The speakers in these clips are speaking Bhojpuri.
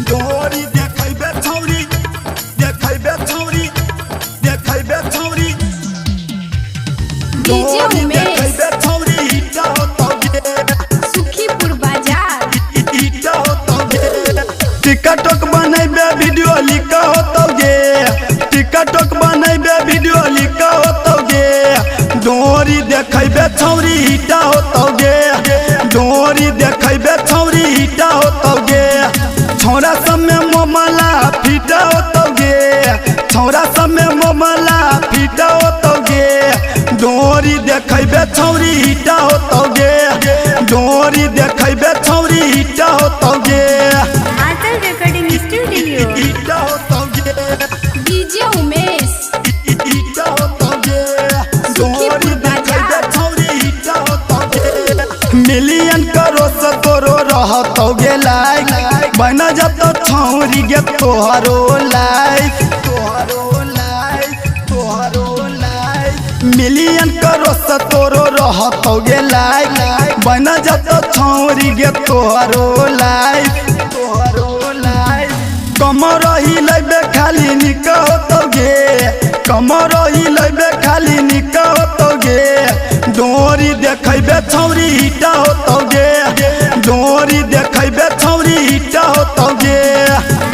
डोरी देखैबे छौरी देखैबे छौरी देखैबे छौरी डीजे उमेश देखैबे छौरी इटा होतगे सुखीपुर बाजार इटा होतगे टिकटॉक बनैबे वीडियो लिख होतगे टिकटॉक बनैबे वीडियो लिख होतगे डोरी देखैबे छौरी इटा होतगे डोरी देखैबे छौरी इटा होतगे छौरा सब में मोमला फीटा होतगे छौरा सब में मोमला फीटा होतगे डोरी देखैबे छौरी इटा होतगे डोरी देखैबे छौरी इटा होतगे आंचल रिकॉर्डिंग स्टूडियो इटा होतगे डीजे उमेश इटा होतगे सुखीपुर बाजार मिलियन करो सतरो रहतोगे लाइक बन जतो छौरी गे तोहरो लाइक मिलियन करो सतरो रहतोगे लाइक बन जतो छौरी गे तोहरो लाइक कमर ही लेबे खाली निक होतोगे कमर ही लेबे खाली निक होतोगे डोरी देखैबे छौरी इटा होतगे डोरी देखैबे छौरी इटा होतगे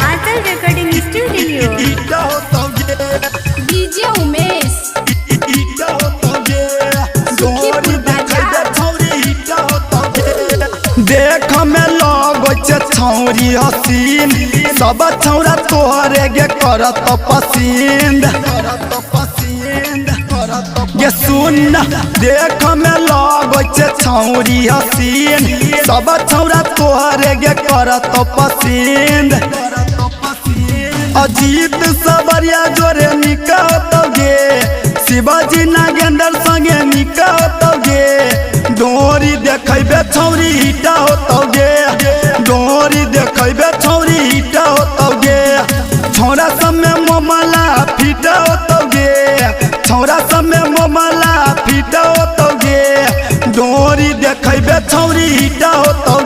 आंचल रिकॉर्डिंग स्टूडियो इटा होतगे डीजे उमेश इटा होतगे सुखीपुर बाजार छौरी इटा होतगे देख में लगो छे छौरी हसीन सब छौरा तोहरे गे करत पसंद ये सुन देख में लगो छे छौरी हसीन सब छौरा तोहरे गे करत पसंद अजीत सबरिया जोरे निकतगे शिवाजी नागेंद्र संगे निकतगे डोरी देखैबे छौरी इटा होतगे डोरी देखैबे छौरी इटा होतगे छौरा सब में मोमला फीटा होतगे छौरा सब में मोमला फीटा होतगे डोरी देखैबे छौरी इटा होतगे।